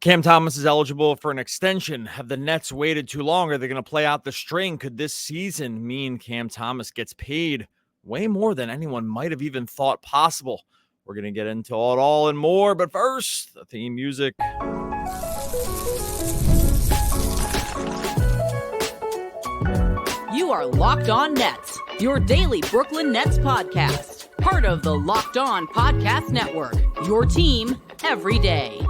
Cam Thomas is eligible for an extension. Have the Nets waited too long? Are they going to play out the string? Could this season mean Cam Thomas gets paid way more than anyone might have even thought possible? We're going to get into it all and more, but first, the theme music. You are Locked On Nets, your daily Brooklyn Nets podcast. Part of the Locked On Podcast Network, your team every day.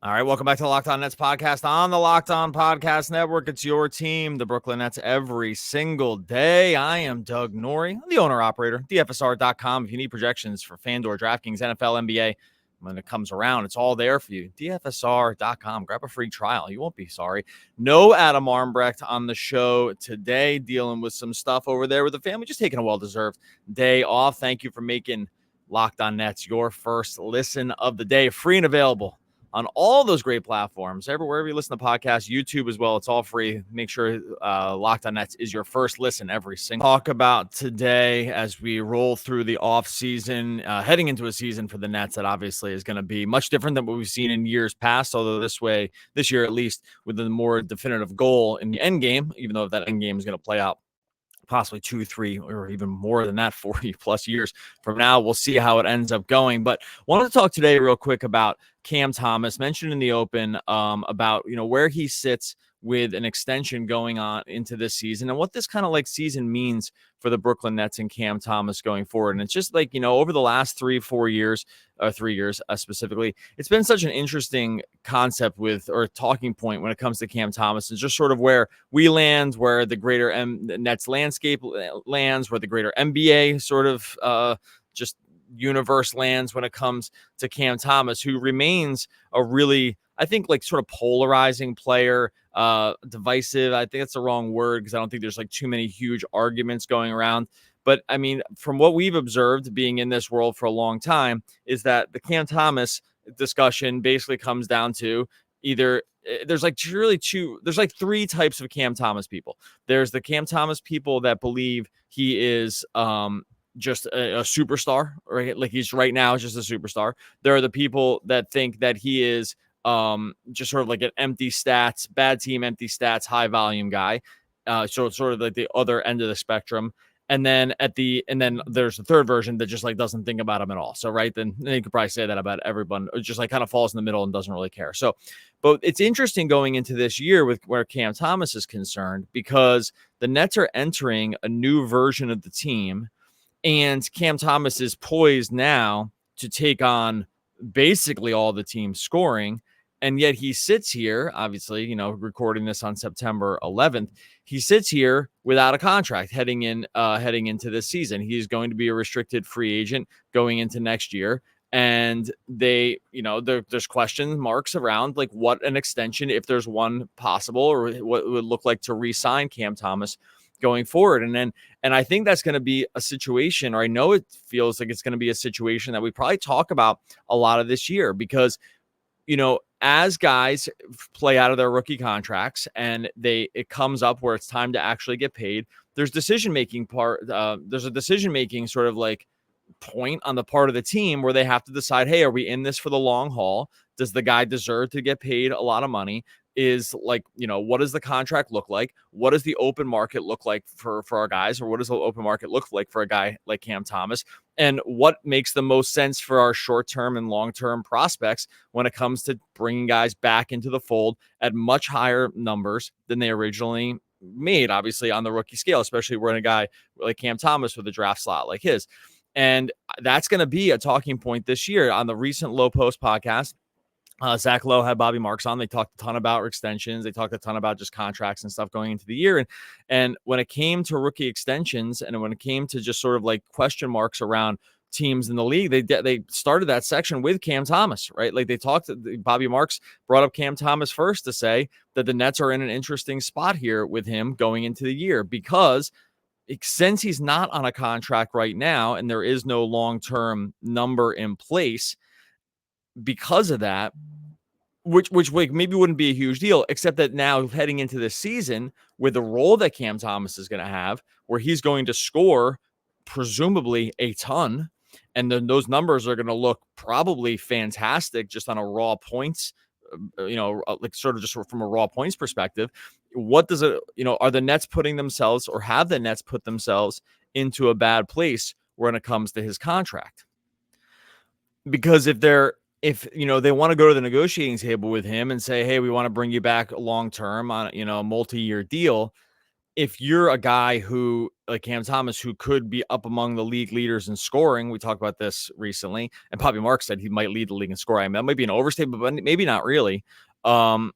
All right, welcome back to the Locked On Nets podcast on the Locked On Podcast Network. It's your team, the Brooklyn Nets, every single day. I am Doug Norrie, the owner-operator, DFSR.com. If you need projections for FanDuel, DraftKings, NFL, NBA, when it comes around, it's all there for you. DFSR.com. Grab a free trial. You won't be sorry. No Adam Armbrecht on the show today, dealing with some stuff over there with the family, just taking a well-deserved day off. Thank you for making Locked On Nets your first listen of the day, free and available on all those great platforms, everywhere you listen to podcasts, YouTube as well. It's all free. Make sure Locked On Nets is your first listen every single. Talk about today as we roll through the off season, heading into a season for the Nets that obviously is going to be much different than what we've seen in years past. Although this year at least, with a more definitive goal in the end game, even though that end game is going to play out possibly 2, 3, or even more than that, 40 plus years from now. We'll see how it ends up going. But wanted to talk today real quick about Cam Thomas, mentioned in the open about, where he sits with an extension going on into this season and what this kind of like season means for the Brooklyn Nets and Cam Thomas going forward. And it's just like, over the last 3 years specifically, it's been such an interesting concept or talking point when it comes to Cam Thomas. It's just sort of where we land, where the greater Nets landscape lands, where the greater NBA sort of just universe lands when it comes to Cam Thomas, who remains a really, I think, like sort of polarizing player, divisive. I think that's the wrong word because I don't think there's like too many huge arguments going around. But I mean, from what we've observed being in this world for a long time, is that the Cam Thomas discussion basically comes down to either there's like three types of Cam Thomas people. There's the Cam Thomas people that believe he is just a superstar, right? Like he's right now just a superstar. There are the people that think that he is just sort of like an empty stats, bad team, empty stats, high volume guy. So it's sort of like the other end of the spectrum. And then there's the third version that just like doesn't think about him at all. So right then you could probably say that about everyone. It just like kind of falls in the middle and doesn't really care. So, but it's interesting going into this year with where Cam Thomas is concerned, because the Nets are entering a new version of the team. And Cam Thomas is poised now to take on basically all the team's scoring. And yet he sits here, obviously, recording this on September 11th. He sits here without a contract heading into this season. He's going to be a restricted free agent going into next year. And there's question marks around like what an extension, if there's one possible, or what it would look like to re-sign Cam Thomas going forward. And I think that's going to be a situation, or I know it feels like it's going to be a situation that we probably talk about a lot of this year, because, as guys play out of their rookie contracts and it comes up where it's time to actually get paid, there's a decision-making sort of like point on the part of the team where they have to decide, hey, are we in this for the long haul? Does the guy deserve to get paid a lot of money? Is like, what does the contract look like? What does the open market look like for our guys? Or what does the open market look like for a guy like Cam Thomas? And what makes the most sense for our short-term and long-term prospects when it comes to bringing guys back into the fold at much higher numbers than they originally made, obviously on the rookie scale, especially when a guy like Cam Thomas with a draft slot like his. And that's going to be a talking point this year. On the recent Low Post podcast, Zach Lowe had Bobby Marks on. They talked a ton about extensions. They talked a ton about just contracts and stuff going into the year. And when it came to rookie extensions and when it came to just sort of like question marks around teams in the league, they started that section with Cam Thomas, right? Like Bobby Marks brought up Cam Thomas first to say that the Nets are in an interesting spot here with him going into the year, because since he's not on a contract right now and there is no long-term number in place, because of that, which like maybe wouldn't be a huge deal, except that now heading into this season with the role that Cam Thomas is going to have, where he's going to score presumably a ton, And then those numbers are going to look probably fantastic just on a raw points, like sort of just from a raw points perspective. What does it, are the Nets putting themselves, or have the Nets put themselves into a bad place when it comes to his contract? Because if they want to go to the negotiating table with him and say, hey, we want to bring you back long term on, a multi-year deal. If you're a guy who, like Cam Thomas, who could be up among the league leaders in scoring, we talked about this recently, and Bobby Mark said he might lead the league in scoring. I mean, that might be an overstatement, but maybe not really. I'll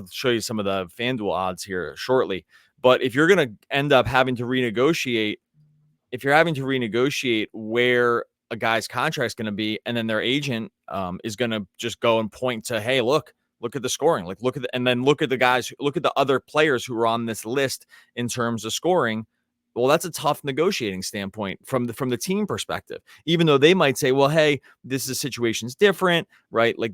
show you some of the FanDuel odds here shortly. But if you're going to end up having to renegotiate, where a guy's contract is going to be, and then their agent is going to just go and point to, hey, look at the scoring, and then look at the guys, look at the other players who are on this list in terms of scoring. Well, that's a tough negotiating standpoint from the team perspective, even though they might say, well, hey, situation's different, right? Like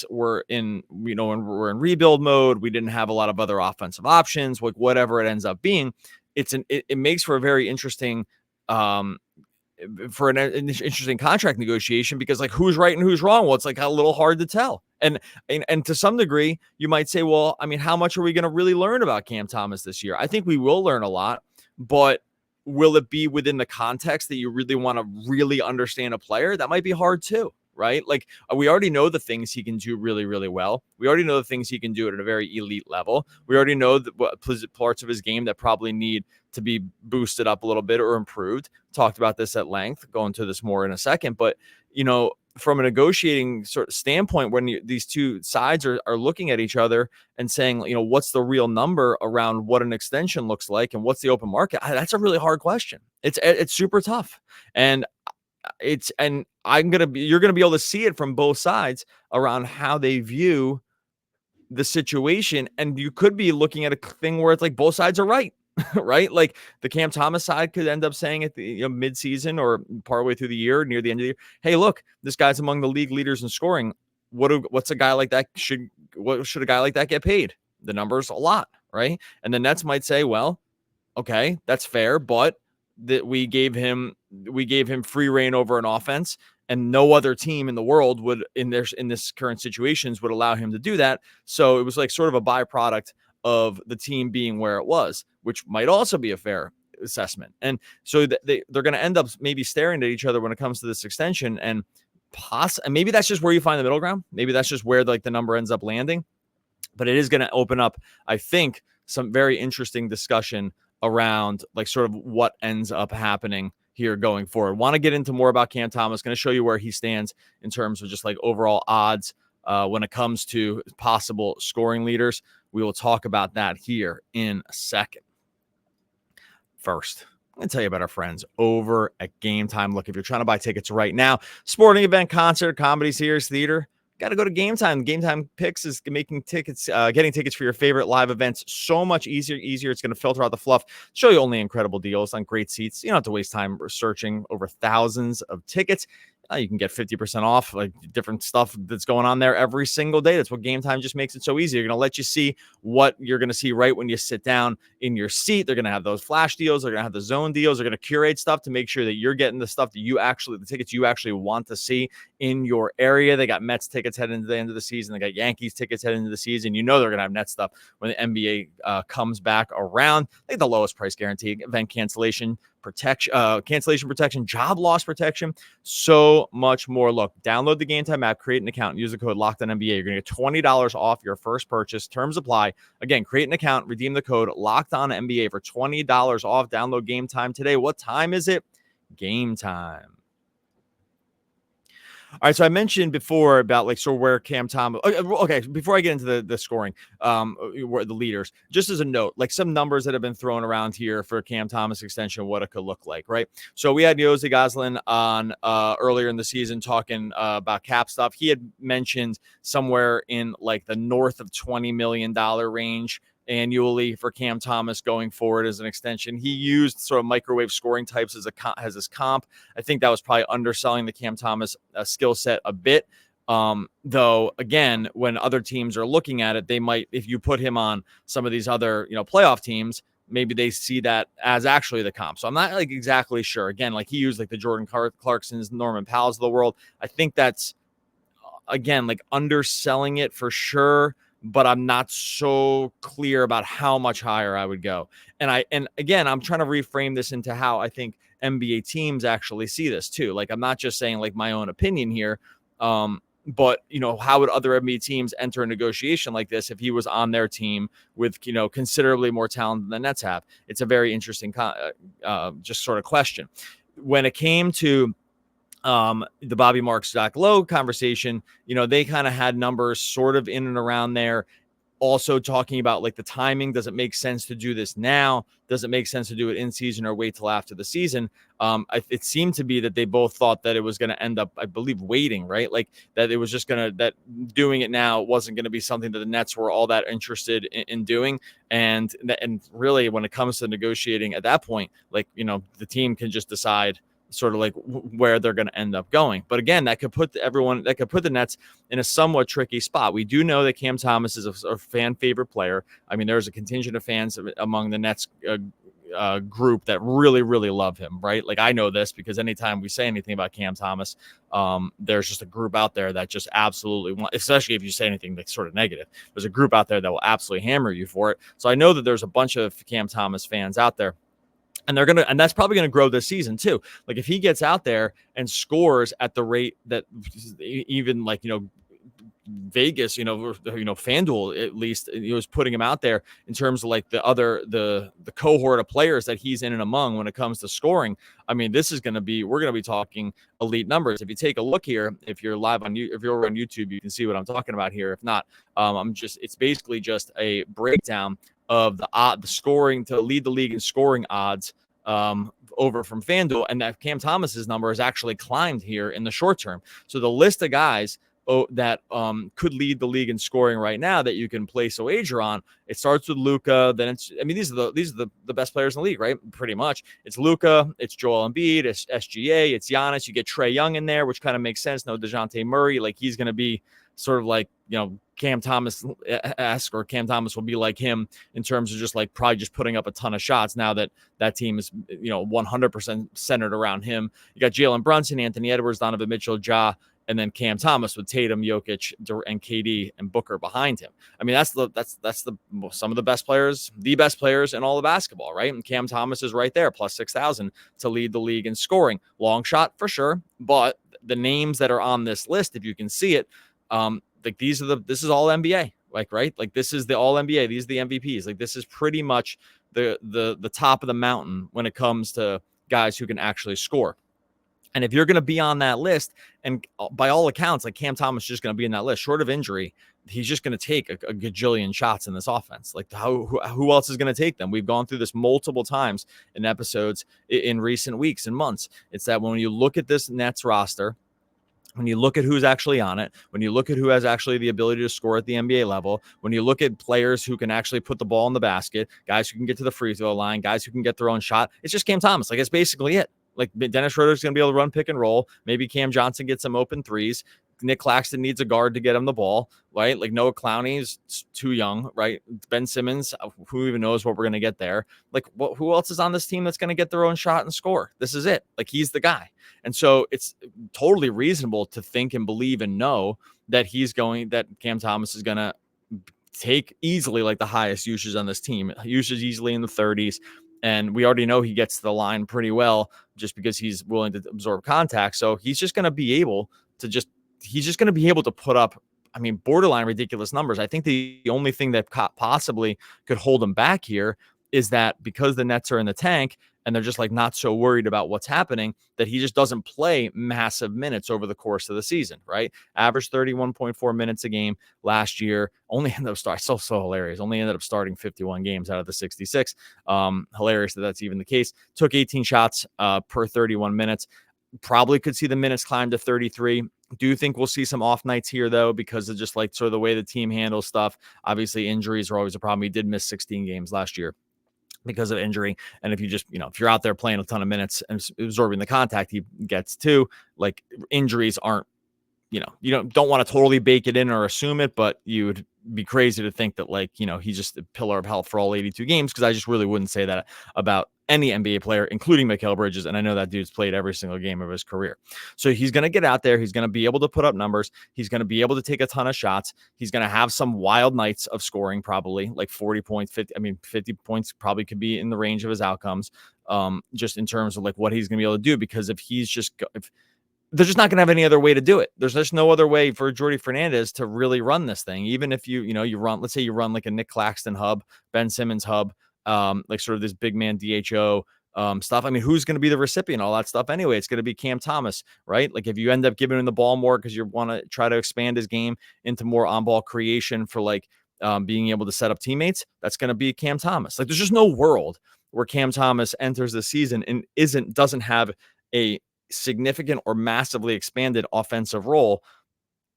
we're in rebuild mode. We didn't have a lot of other offensive options, like whatever it ends up being. It makes for a very interesting, for an interesting contract negotiation, because like who's right and who's wrong? Well, it's like a little hard to tell. And to some degree, you might say, well, I mean, how much are we going to really learn about Cam Thomas this year? I think we will learn a lot, but will it be within the context that you really want to really understand a player? That might be hard too, right? Like we already know the things he can do really, really well. We already know the things he can do at a very elite level. We already know what parts of his game that probably need to be boosted up a little bit or improved. Talked about this at length, go into this more in a second, but from a negotiating sort of standpoint, when these two sides are looking at each other and saying, what's the real number around what an extension looks like and what's the open market? That's a really hard question. It's super tough. And you're going to be able to see it from both sides around how they view the situation. And you could be looking at a thing where it's like both sides are right. Right? Like the Cam Thomas side could end up saying at the mid-season or partway through the year, near the end of the year, hey, look, this guy's among the league leaders in scoring. What's a guy like that what should a guy like that get paid? The number's a lot, right? And the Nets might say, well, okay, that's fair, but that we gave him free reign over an offense, and no other team in the world would in this current situations would allow him to do that. So it was like sort of a byproduct of the team being where it was, which might also be a fair assessment. And so they're going to end up maybe staring at each other when it comes to this extension, and maybe that's just where you find the middle ground. Maybe that's just where like the number ends up landing, but it is going to open up, I think, some very interesting discussion around like sort of what ends up happening here going forward. Want to get into more about Cam Thomas. Going to show you where he stands in terms of just like overall odds when it comes to possible scoring leaders. We will talk about that here in a second. First, I'm going to tell you about our friends over at Game Time. Look, if you're trying to buy tickets right now, sporting event, concert, comedy, series, theater, got to go to Game Time. Game Time Picks is making tickets, getting tickets for your favorite live events so much easier. It's going to filter out the fluff, show you only incredible deals on great seats. You don't have to waste time researching over thousands of tickets. You can get 50% off, like different stuff that's going on there every single day. That's what Game Time just makes it so easy. They're going to let you see what you're going to see right when you sit down in your seat. They're going to have those flash deals. They're going to have the zone deals. They're going to curate stuff to make sure that you're getting the stuff that the tickets you actually want to see in your area. They got Mets tickets heading into the end of the season. They got Yankees tickets heading into the season. They're going to have Nets stuff when the NBA comes back around. They have the lowest price guarantee, event cancellation protection, job loss protection, so much more. Look, download the Game Time app, create an account, and use the code LOCKEDONNBA. You're going to get $20 off your first purchase. Terms apply. Again, create an account, redeem the code LOCKEDONNBA for $20 off. Download Game Time today. What time is it? Game time. All right, so I mentioned before about like sort of where Cam Thomas. Okay, before I get into the scoring, where the leaders, just as a note, like some numbers that have been thrown around here for Cam Thomas extension, what it could look like, right? So we had Yossi Goslin on earlier in the season talking about cap stuff. He had mentioned somewhere in like the north of $20 million range annually for Cam Thomas going forward as an extension. He used sort of microwave scoring types as his comp. I think that was probably underselling the Cam Thomas skill set a bit. Though, again, when other teams are looking at it, they might, if you put him on some of these other, playoff teams, maybe they see that as actually the comp. So I'm not like exactly sure. Again, like he used like the Jordan Clarksons, Norman Powell's of the world. I think that's again like underselling it for sure, but I'm not so clear about how much higher I would go. And again, I'm trying to reframe this into how I think NBA teams actually see this too. Like I'm not just saying like my own opinion here. But how would other NBA teams enter a negotiation like this if he was on their team with considerably more talent than the Nets have? It's a very interesting just sort of question. When it came to the Bobby Marks, Zach Lowe conversation, they kind of had numbers sort of in and around there. Also talking about like the timing. Does it make sense to do this now? Does it make sense to do it in season or wait till after the season? It seemed to be that they both thought that it was going to end up, I believe, waiting, right? Like that it was just that doing it now wasn't going to be something that the Nets were all that interested in doing. And really when it comes to negotiating at that point, like, the team can just decide sort of like where they're going to end up going. But again, that could put the Nets in a somewhat tricky spot. We do know that Cam Thomas is a fan favorite player. I mean, there's a contingent of fans among the Nets group that really, really love him, right? Like I know this because anytime we say anything about Cam Thomas, there's just a group out there that just absolutely want, especially if you say anything that's sort of negative, there's a group out there that will absolutely hammer you for it. So I know that there's a bunch of Cam Thomas fans out there. And that's probably going to grow this season too. Like if he gets out there and scores at the rate that even like, Vegas, FanDuel at least was putting him out there in terms of like the cohort of players that he's in and among when it comes to scoring. I mean, we're going to be talking elite numbers. If you take a look here, if you're on YouTube, you can see what I'm talking about here. If not, it's basically just a breakdown of the scoring to lead the league in scoring odds over from FanDuel, and that Cam Thomas's number has actually climbed here in the short term. So the list of guys that could lead the league in scoring right now that you can place a wager on, it starts with Luka. Then these are the best players in the league, right? Pretty much. It's Luka, it's Joel Embiid, it's SGA, it's Giannis. You get Trae Young in there, which kind of makes sense. No DeJounte Murray, like he's going to be sort of like, Cam Thomas-esque, or Cam Thomas will be like him in terms of just like probably just putting up a ton of shots now that team is, 100% centered around him. You got Jalen Brunson, Anthony Edwards, Donovan Mitchell, Ja, and then Cam Thomas with Tatum, Jokic, and KD and Booker behind him. I mean, that's some of the best players in all of basketball, right? And Cam Thomas is right there, plus 6,000 to lead the league in scoring. Long shot for sure, but the names that are on this list, if you can see it, like this is all NBA, like, right? Like this is the all NBA. These are the MVPs. Like this is pretty much the top of the mountain when it comes to guys who can actually score. And if you're going to be on that list, and by all accounts, like Cam Thomas is just going to be in that list, short of injury, he's just going to take a gajillion shots in this offense. Like who else is going to take them? We've gone through this multiple times in episodes in recent weeks and months. It's that when you look at this Nets roster, when you look at who's actually on it, when you look at who has actually the ability to score at the NBA level, when you look at players who can actually put the ball in the basket, guys who can get to the free throw line, guys who can get their own shot, it's just Cam Thomas. Like, it's basically it. Like, Dennis Schroeder's going to be able to run pick and roll. Maybe Cam Johnson gets some open threes. Nick Claxton needs a guard to get him the ball, right? Like, Noah Clowney is too young, right? Ben Simmons, who even knows what we're going to get there? Like, who else is on this team that's going to get their own shot and score? This is it. Like, he's the guy. And so it's totally reasonable to think and believe and know that that Cam Thomas is going to take easily like the highest usage on this team. Usage easily in the 30s. And we already know he gets to the line pretty well just because he's willing to absorb contact. So he's just going to be able to put up, I mean, borderline ridiculous numbers. I think the only thing that possibly could hold him back here is that because the Nets are in the tank and they're just like not so worried about what's happening, that he just doesn't play massive minutes over the course of the season, right? Averaged 31.4 minutes a game last year. Only ended up starting, so hilarious. Only ended up starting 51 games out of the 66. Hilarious that that's even the case. Took 18 shots per 31 minutes. Probably could see the minutes climb to 33. Do think we'll see some off nights here, though, because of just like sort of the way the team handles stuff. Obviously, injuries are always a problem. He did miss 16 games last year because of injury. And if you just, if you're out there playing a ton of minutes and absorbing the contact he gets too, like, injuries aren't, you don't want to totally bake it in or assume it, but you'd be crazy to think that, like, you know, he's just a pillar of health for all 82 games, because I just really wouldn't say that about any NBA player, including Mikal Bridges. And I know that dude's played every single game of his career. So he's going to get out there. He's going to be able to put up numbers. He's going to be able to take a ton of shots. He's going to have some wild nights of scoring, probably like 40 points, 50 points probably could be in the range of his outcomes, just in terms of like what he's going to be able to do. Because if he's just, if they're just not going to have any other way to do it. There's just no other way for Jordy Fernandez to really run this thing. Even if you run, let's say you run like a Nick Claxton hub, Ben Simmons hub, like sort of this big man DHO stuff. I mean, who's going to be the recipient of all that stuff anyway? It's going to be Cam Thomas, right? Like if you end up giving him the ball more because you want to try to expand his game into more on-ball creation for like being able to set up teammates, that's going to be Cam Thomas. Like there's just no world where Cam Thomas enters the season and doesn't have a significant or massively expanded offensive role.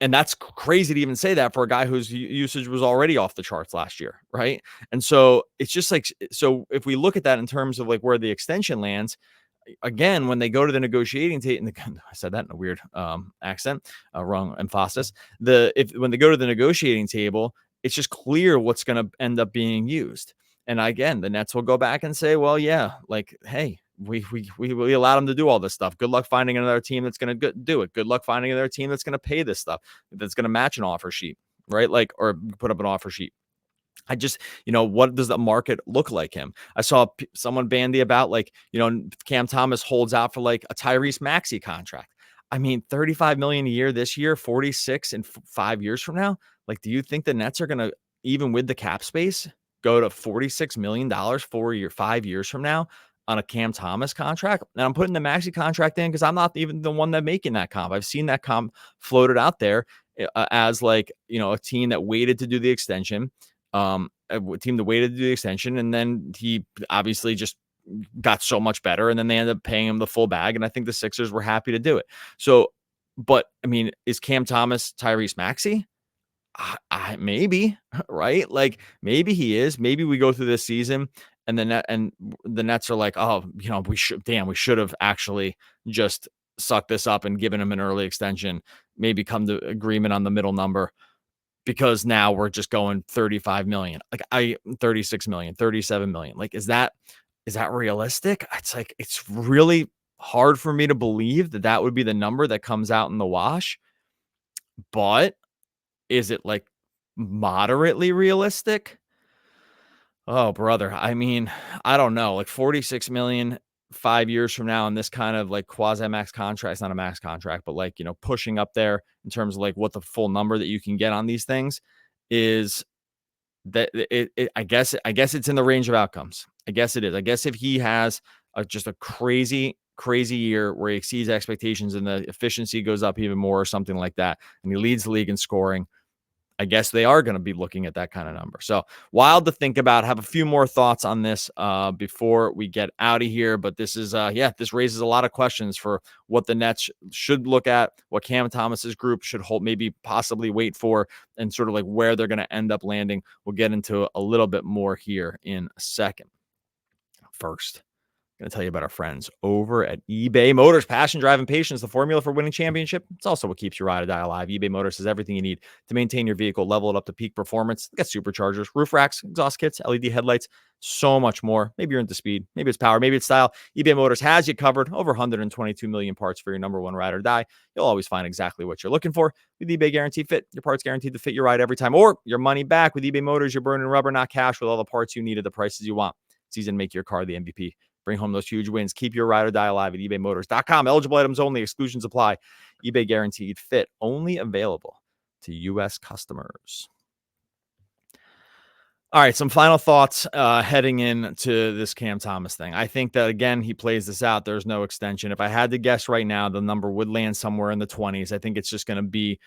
And that's crazy to even say that for a guy whose usage was already off the charts last year, right? And so it's just like, so if we look at that in terms of like where the extension lands, again, when they go to the negotiating table, I said that in a weird accent, wrong emphasis. When they go to the negotiating table, it's just clear what's going to end up being used. And again, the Nets will go back and say, well, yeah, like, hey, we allowed him to do all this stuff. Good luck finding another team that's going to do it. Good luck finding another team that's going to pay this stuff, that's going to match an offer sheet, right? Like, or put up an offer sheet. I just, what does the market look like him? I saw someone bandy about like, Cam Thomas holds out for like a Tyrese Maxey contract. I mean, $35 million a year this year, 46 in 5 years from now. Like, do you think the Nets are going to, even with the cap space, go to $46 million 5 years from now on a Cam Thomas contract? And I'm putting the Maxey contract in because I'm not even the one that making that comp. I've seen that comp floated out there as like, a team that waited to do the extension. A team that waited to do the extension, and then he obviously just got so much better, and then they ended up paying him the full bag, and I think the Sixers were happy to do it. So, but I mean, is Cam Thomas Tyrese Maxey? Maybe, right? Like maybe he is. Maybe we go through this season, and the Nets are like, oh, we should have actually just sucked this up and given him an early extension. Maybe come to agreement on the middle number. Because now we're just going 35 million, 36 million, 37 million. Like, is that realistic? It's like, it's really hard for me to believe that would be the number that comes out in the wash. But is it like moderately realistic? Oh, brother. I mean, I don't know. Like 46 million 5 years from now in this kind of like quasi max contract. It's not a max contract, but like, pushing up there in terms of like what the full number that you can get on these things is. That I guess it's in the range of outcomes. I guess it is. I guess if he has just a crazy year where he exceeds expectations and the efficiency goes up even more or something like that, and he leads the league in scoring, I guess they are going to be looking at that kind of number. So wild to think about. Have a few more thoughts on this before we get out of here. But this is, this raises a lot of questions for what the Nets should look at, what Cam Thomas's group should hold, maybe possibly wait for, and sort of like where they're going to end up landing. We'll get into a little bit more here in a second. First, going to tell you about our friends over at eBay Motors. Passion, drive, and patience, the formula for winning championship. It's also what keeps your ride or die alive. eBay Motors has everything you need to maintain your vehicle, level it up to peak performance. They got superchargers, roof racks, exhaust kits, LED headlights, so much more. Maybe you're into speed, maybe it's power, maybe it's style. eBay Motors has you covered. Over 122 million parts for your number one ride or die. You'll always find exactly what you're looking for. With eBay Guaranteed Fit, your parts guaranteed to fit your ride every time, or your money back. With eBay Motors, you're burning rubber, not cash, with all the parts you need at the prices you want. It's easy to make your car the MVP. Bring home those huge wins. Keep your ride or die alive at ebaymotors.com. Eligible items only. Exclusions apply. eBay Guaranteed Fit. Only available to U.S. customers. All right, some final thoughts heading into this Cam Thomas thing. I think that, again, he plays this out. There's no extension. If I had to guess right now, the number would land somewhere in the 20s. I think it's just going to be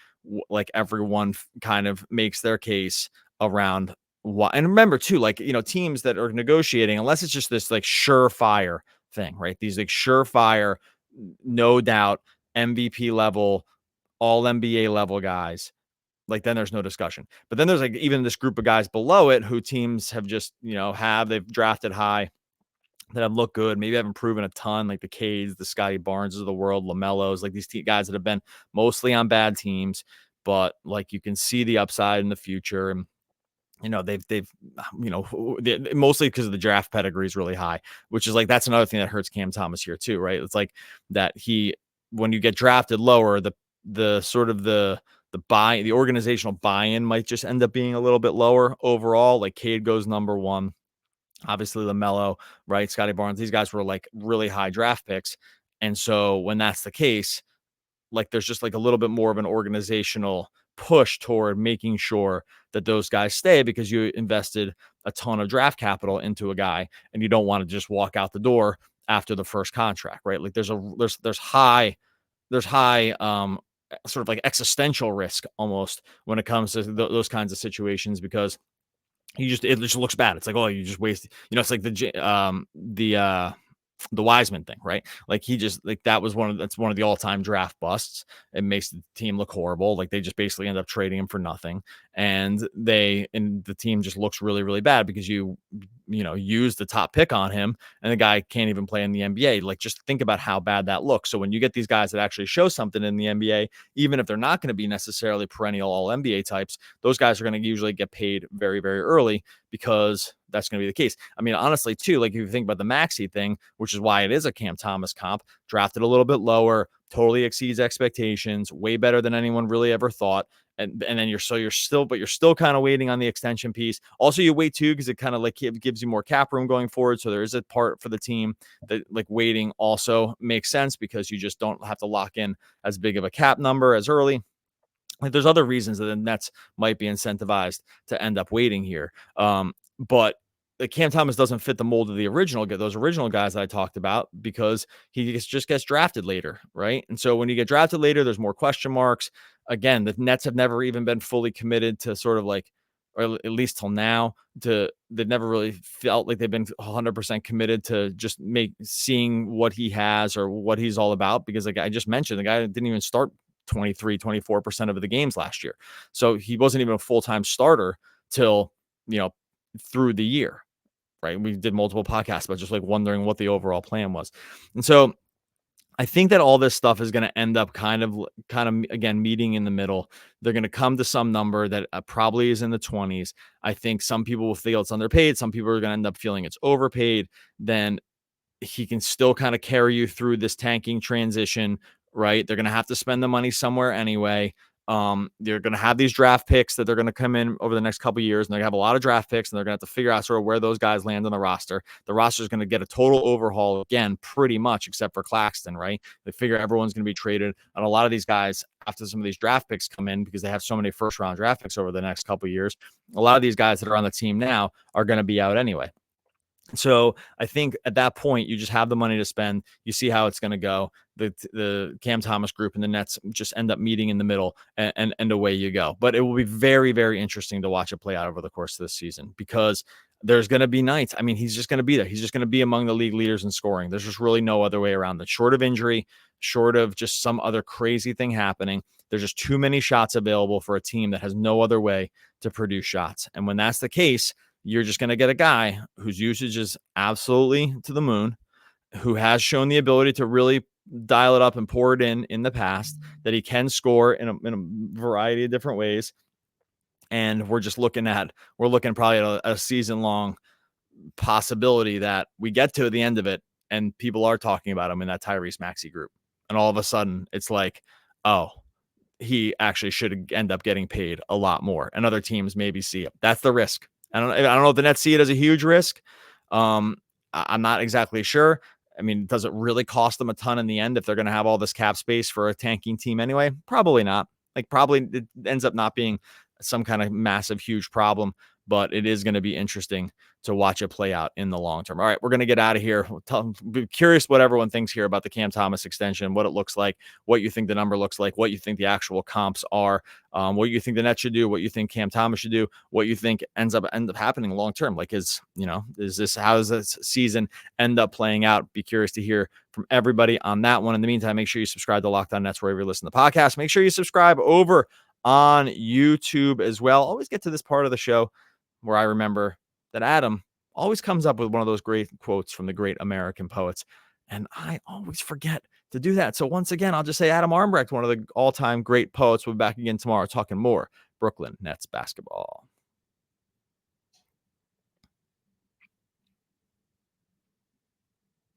like everyone kind of makes their case around. And remember too, like, teams that are negotiating, unless it's just this like surefire thing, right? These like surefire, no doubt MVP level, all NBA level guys, like then there's no discussion. But then there's like even this group of guys below it who teams have just, they've drafted high, that have looked good, maybe haven't proven a ton, like the Cades, the Scotty Barnes of the world, LaMelos, like these guys that have been mostly on bad teams, but like you can see the upside in the future. And they've mostly because of the draft pedigree is really high, which is like that's another thing that hurts Cam Thomas here too, right? It's like that when you get drafted lower, the sort of the organizational buy-in might just end up being a little bit lower overall. Like Cade goes number 1, obviously LaMelo, right? Scotty Barnes, these guys were like really high draft picks, and so when that's the case, like there's just like a little bit more of an organizational push toward making sure that those guys stay because you invested a ton of draft capital into a guy and you don't want to just walk out the door after the first contract, right? Like there's high sort of like existential risk almost when it comes to those kinds of situations, because it just looks bad. It's like, oh, you just wasted, it's like the Wiseman thing, right? Like he just like that's one of the all-time draft busts. It makes the team look horrible. Like they just basically end up trading him for nothing, and the team just looks really, really bad because you use the top pick on him and the guy can't even play in the NBA. Like just think about how bad that looks. So when you get these guys that actually show something in the NBA, even if they're not going to be necessarily perennial all NBA types, those guys are going to usually get paid very, very early because that's going to be the case. I mean, honestly, too, like if you think about the Maxey thing, which is why it is a Cam Thomas comp, drafted a little bit lower, totally exceeds expectations, way better than anyone really ever thought. And then you're still kind of waiting on the extension piece. Also, you wait too, because it kind of like gives you more cap room going forward. So there is a part for the team that like waiting also makes sense because you just don't have to lock in as big of a cap number as early. Like there's other reasons that the Nets might be incentivized to end up waiting here. But the Cam Thomas doesn't fit the mold of those original guys that I talked about because he just gets drafted later, right? And so when you get drafted later, there's more question marks. Again, the Nets have never even been fully committed to sort of like, or at least till now, they've never really felt like they've been 100% committed to just seeing what he has or what he's all about. Because like I just mentioned, the guy didn't even start 24% of the games last year. So he wasn't even a full-time starter till, through the year, right? We did multiple podcasts about just like wondering what the overall plan was. And so I think that all this stuff is going to end up kind of again, meeting in the middle. They're going to come to some number that probably is in the 20s. I think some people will feel it's underpaid. Some people are going to end up feeling it's overpaid. Then he can still kind of carry you through this tanking transition, right? They're going to have to spend the money somewhere anyway. They're going to have these draft picks that they're going to come in over the next couple of years, and they're going to have a lot of draft picks, and they're going to have to figure out sort of where those guys land on the roster. The roster is going to get a total overhaul again, pretty much, except for Claxton, right? They figure everyone's going to be traded, and a lot of these guys, after some of these draft picks come in, because they have so many first-round draft picks over the next couple of years, a lot of these guys that are on the team now are going to be out anyway. So I think at that point, you just have the money to spend. You see how it's going to go. The Cam Thomas group and the Nets just end up meeting in the middle, and away you go. But it will be very, very interesting to watch it play out over the course of this season, because there's going to be nights. I mean, he's just going to be there. He's just going to be among the league leaders in scoring. There's just really no other way around that. Short of injury, short of just some other crazy thing happening, there's just too many shots available for a team that has no other way to produce shots. And when that's the case, you're just going to get a guy whose usage is absolutely to the moon, who has shown the ability to really dial it up and pour it in the past, that he can score in a variety of different ways. And we're looking probably at a season-long possibility that we get to the end of it and people are talking about him in that Tyrese Maxey group. And all of a sudden it's like, oh, he actually should end up getting paid a lot more. And other teams maybe see it. That's the risk. I don't know if the Nets see it as a huge risk. I'm not exactly sure. I mean, does it really cost them a ton in the end if they're going to have all this cap space for a tanking team anyway? Probably not. Like probably it ends up not being some kind of massive, huge problem, but it is going to be interesting to watch it play out in the long term. All right, we're going to get out of here. Be curious what everyone thinks here about the Cam Thomas extension, what it looks like, what you think the number looks like, what you think the actual comps are, what you think the Nets should do, what you think Cam Thomas should do, what you think ends up happening long term. Like, how does this season end up playing out? Be curious to hear from everybody on that one. In the meantime, make sure you subscribe to Locked On Nets wherever you listen to the podcast. Make sure you subscribe over on YouTube as well. Always get to this part of the show where I remember that Adam always comes up with one of those great quotes from the great American poets, and I always forget to do that. So once again, I'll just say Adam Armbrecht, one of the all-time great poets. We'll be back again tomorrow talking more Brooklyn Nets basketball.